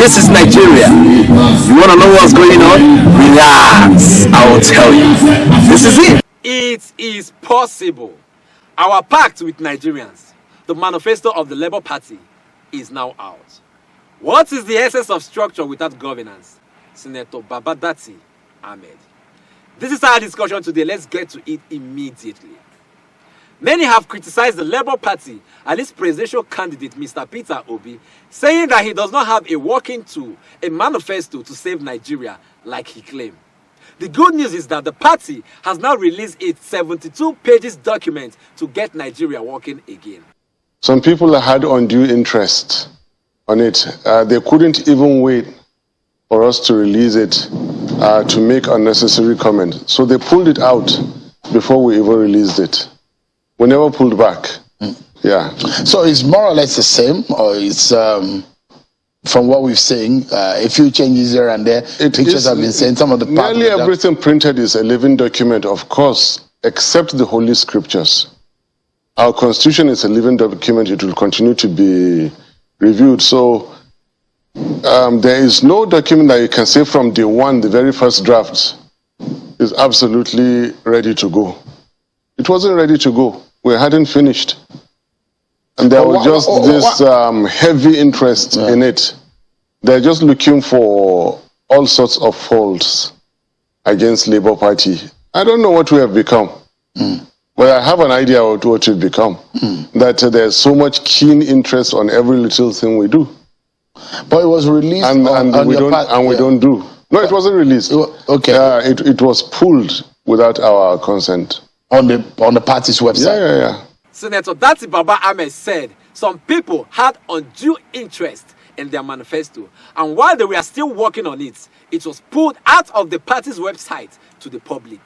This is Nigeria. You want to know what's going on? Relax. I will tell you. This is it. It is possible. Our pact with Nigerians, the manifesto of the Labour Party, is now out. What is the essence of structure without governance? Senator Datti Ahmed. This is our discussion today. Let's get to it immediately. Many have criticized the Labour Party and its presidential candidate, Mr. Peter Obi, saying that he does not have a working tool, a manifesto to save Nigeria like he claimed. The good news is that the party has now released its 72 pages document to get Nigeria working again. Some people had undue interest on it. They couldn't even wait for us to release it to make unnecessary comments. So they pulled it out before we even released it. We never pulled back. Yeah. So it's more or less the same, or it's from what we've seen, a few changes here and there. Pictures have been seen. Some of the nearly everything printed is a living document, of course, except the Holy Scriptures. Our Constitution is a living document. It will continue to be reviewed. So there is no document that you can say from day one, the very first draft is absolutely ready to go. It wasn't ready to go. We hadn't finished. And there was just this heavy interest in it. They're just looking for all sorts of faults against Labour Party. I don't know what we have become. But I have an idea of what we've become. That there's so much keen interest on every little thing we do. But it was released we don't do. No, it wasn't released. Okay. It was pulled without our consent. On the party's website? Yeah. Senator Datti Ahmed said some people had undue interest in their manifesto, and while they were still working on it, it was pulled out of the party's website to the public.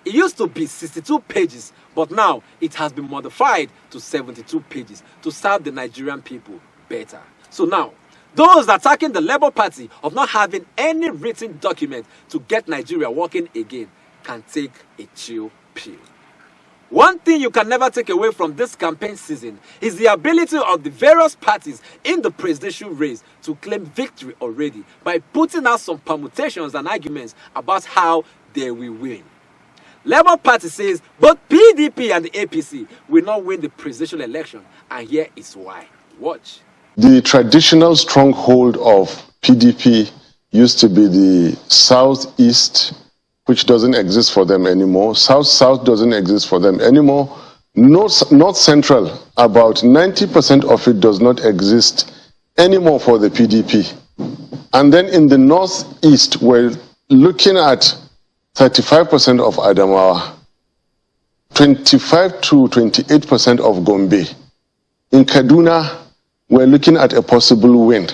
It used to be 62 pages, but now it has been modified to 72 pages to serve the Nigerian people better. So now, those attacking the Labour Party of not having any written document to get Nigeria working again can take a chill pill. One thing you can never take away from this campaign season is the ability of the various parties in the presidential race to claim victory already by putting out some permutations and arguments about how they will win. Labour Party says both PDP and the APC will not win the presidential election, and here is why. Watch. The traditional stronghold of PDP used to be the southeast, which doesn't exist for them anymore. South doesn't exist for them anymore. North Central, about 90% of it does not exist anymore for the PDP. And then in the Northeast, we're looking at 35% of Adamawa, 25 to 28% of Gombe. In Kaduna, we're looking at a possible win.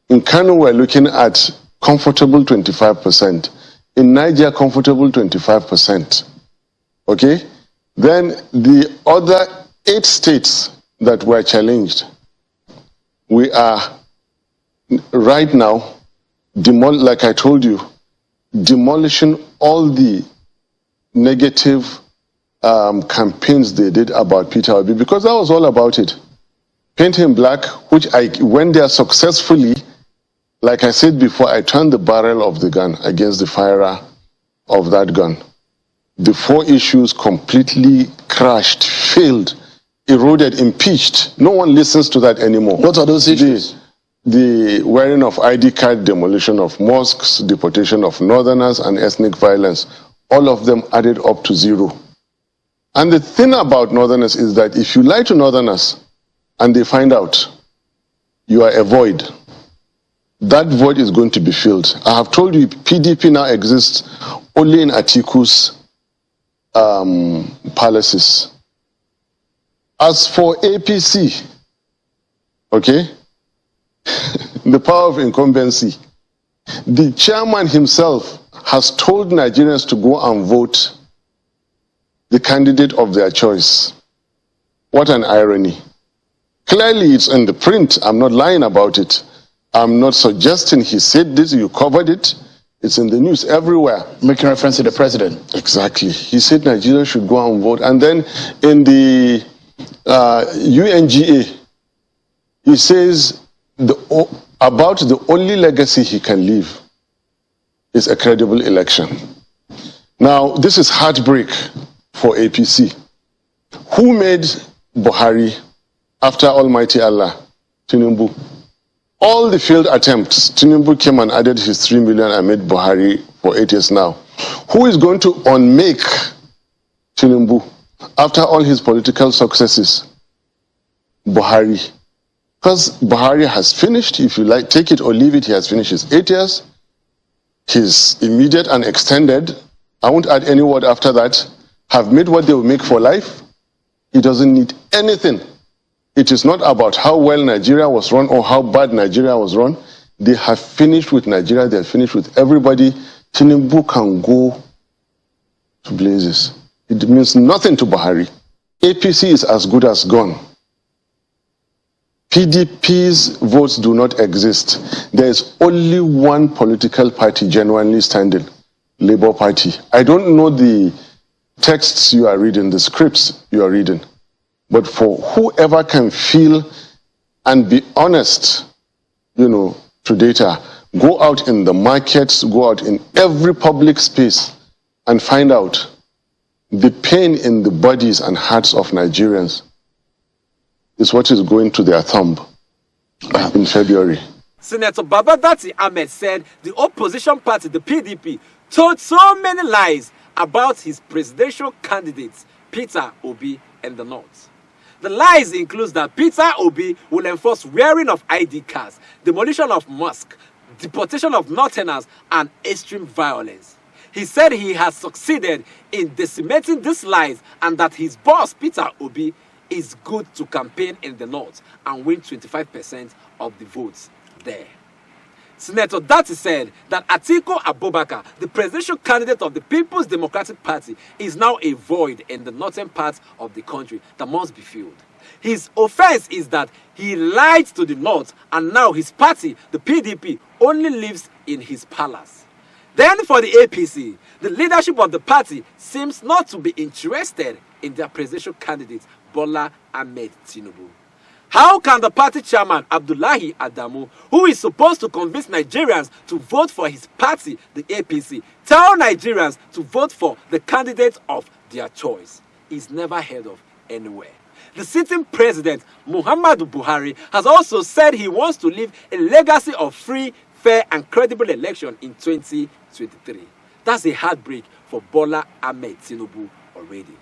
In Kano, we're looking at comfortable 25%. In Niger, comfortable 25%. Okay? Then the other 8 states that were challenged, we are right now, like I told you, demolishing all the negative campaigns they did about Peter Obi, because that was all about it. Paint him black, which when they are successfully, like I said before, I turned the barrel of the gun against the firer of that gun. The 4 issues completely crashed, failed, eroded, impeached. No one listens to that anymore. What are those issues? The wearing of ID card, demolition of mosques, deportation of northerners, and ethnic violence. All of them added up to 0. And the thing about northerners is that if you lie to northerners and they find out, you are a void. That void is going to be filled. I have told you PDP now exists only in Atiku's palaces. As for APC, okay, the power of incumbency, the chairman himself has told Nigerians to go and vote the candidate of their choice. What an irony. Clearly it's in the print. I'm not lying about it. I'm not suggesting he said this, you covered it. It's in the news everywhere. Making reference to the president. Exactly. He said Nigeria should go and vote. And then in the UNGA, he says about the only legacy he can leave is a credible election. Now, this is heartbreak for APC. Who made Buhari after Almighty Allah? Tinubu. All the failed attempts, Tinubu came and added his 3 million and made Buhari for 8 years now. Who is going to unmake Tinubu after all his political successes? Buhari. Because Buhari has finished, if you like, take it or leave it, he has finished his 8 years. His immediate and extended, I won't add any word after that, have made what they will make for life. He doesn't need anything. It is not about how well Nigeria was run or how bad Nigeria was run. They have finished with Nigeria. They have finished with everybody. Tinubu can go to blazes. It means nothing to Buhari. APC is as good as gone. PDP's votes do not exist. There is only one political party genuinely standing, Labour Party. I don't know the texts you are reading, the scripts you are reading, but for whoever can feel and be honest, to data, go out in the markets, go out in every public space and find out the pain in the bodies and hearts of Nigerians is what is going to their thumb in February. Senator Datti Ahmed said the opposition party, the PDP, told so many lies about his presidential candidates, Peter Obi and the North. The lies include that Peter Obi will enforce wearing of ID cards, demolition of mosques, deportation of Northerners, and extreme violence. He said he has succeeded in decimating these lies and that his boss, Peter Obi, is good to campaign in the North and win 25% of the votes there. Senator Datti said that Atiku Abubakar, the presidential candidate of the People's Democratic Party, is now a void in the northern part of the country that must be filled. His offense is that he lied to the North and now his party, the PDP, only lives in his palace. Then for the APC, the leadership of the party seems not to be interested in their presidential candidate, Bola Ahmed Tinubu. How can the party chairman, Abdullahi Adamu, who is supposed to convince Nigerians to vote for his party, the APC, tell Nigerians to vote for the candidate of their choice? He's never heard of anywhere. The sitting president, Muhammadu Buhari, has also said he wants to leave a legacy of free, fair, and credible election in 2023. That's a heartbreak for Bola Ahmed Tinubu already.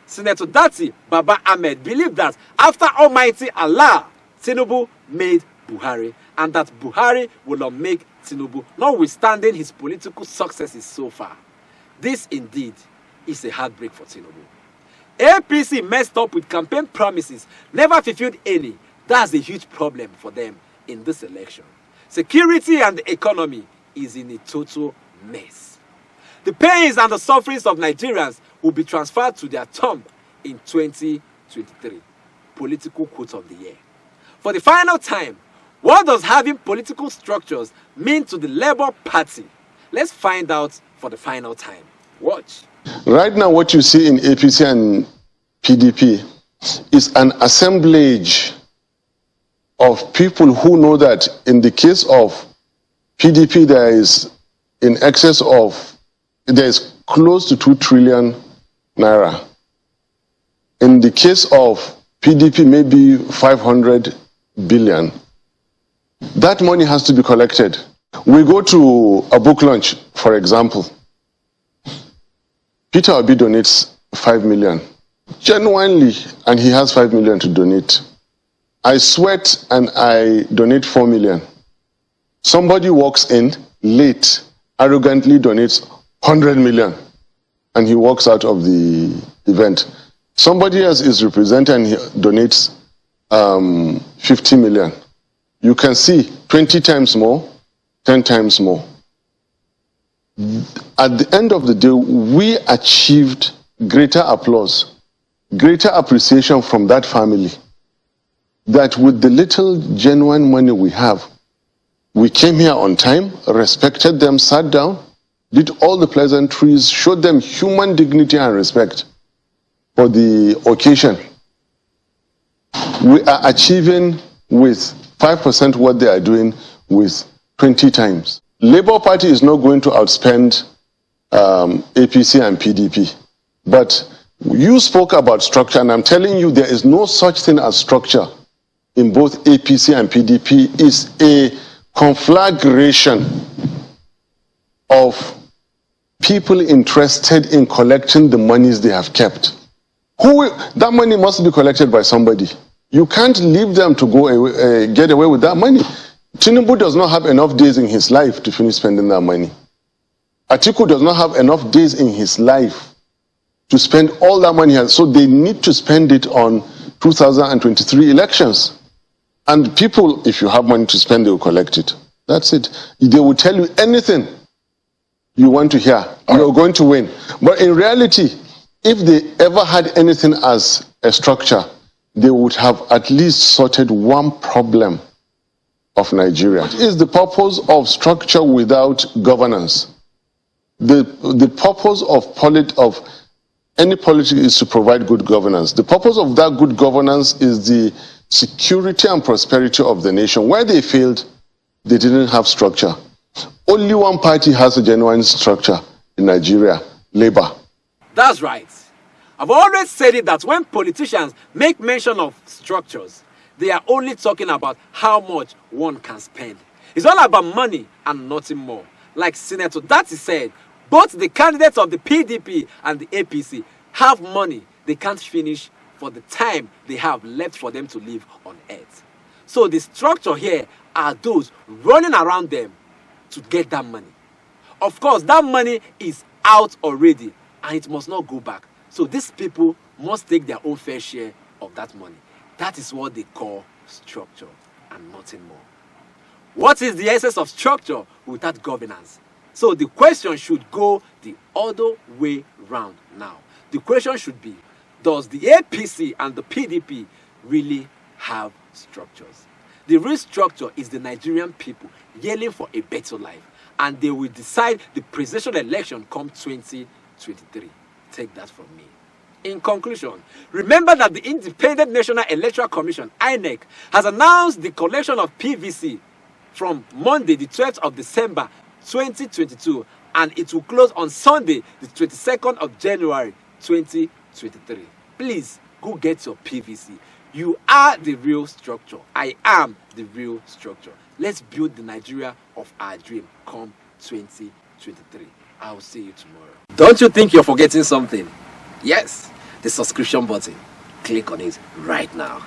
Senator Datti Baba Ahmed believed that after Almighty Allah, Tinubu made Buhari, and that Buhari will not make Tinubu, notwithstanding his political successes so far. This indeed is a heartbreak for Tinubu. APC messed up with campaign promises, never fulfilled any. That's a huge problem for them in this election. Security and the economy is in a total mess. The pains and the sufferings of Nigerians will be transferred to their tomb in 2023. Political quote of the year. For the final time, what does having political structures mean to the Labour Party? Let's find out for the final time. Watch. Right now, what you see in APC and PDP is an assemblage of people who know that in the case of PDP, there is close to 2 trillion naira. In the case of PDP, maybe 500 billion. That money has to be collected. We go to a book launch, for example. Peter Obi donates 5 million. Genuinely, and he has 5 million to donate. I sweat and I donate 4 million. Somebody walks in late, arrogantly donates 100 million, and he walks out of the event. Somebody else is represented and he donates 50 million. You can see 20 times more, 10 times more. At the end of the day, we achieved greater applause, greater appreciation from that family, that with the little genuine money we have, we came here on time, respected them, sat down, did all the pleasantries, showed them human dignity and respect for the occasion. We are achieving with 5% what they are doing with 20 times. Labour Party is not going to outspend APC and PDP. But you spoke about structure, and I'm telling you there is no such thing as structure in both APC and PDP. Is a conflagration of people interested in collecting the monies they have kept. That money must be collected by somebody. You can't leave them to go away, get away with that money. Tinubu does not have enough days in his life to finish spending that money. Atiku does not have enough days in his life to spend all that money. So they need to spend it on 2023 elections. And people, if you have money to spend, they will collect it. That's it. They will tell you anything you want to hear. You're going to win. But in reality, if they ever had anything as a structure, they would have at least sorted one problem of Nigeria. What is the purpose of structure without governance? The purpose of any politics is to provide good governance. The purpose of that good governance is the security and prosperity of the nation. Where they failed, they didn't have structure. Only one party has a genuine structure in Nigeria, Labour. That's right. I've always said it that when politicians make mention of structures, they are only talking about how much one can spend. It's all about money and nothing more. Like Senator Datti said, both the candidates of the PDP and the APC have money they can't finish for the time they have left for them to live on earth. So the structure here are those running around them to get that money. Of course, that money is out already and it must not go back. So these people must take their own fair share of that money. That is what they call structure and nothing more. What is the essence of structure without governance? So the question should go the other way round now. The question should be, does the APC and the PDP really have structures? The real structure is the Nigerian people yelling for a better life, and they will decide the presidential election come 2023. Take that from me. In conclusion, remember that the Independent National Electoral Commission, INEC, has announced the collection of PVC from Monday, the 12th of December, 2022, and it will close on Sunday, the 22nd of January, 2023. Please, go get your PVC. You are the real structure. I am the real structure. Let's build the Nigeria of our dream come 2023. I'll see you tomorrow. Don't you think you're forgetting something? Yes, the subscription button. Click on it right now.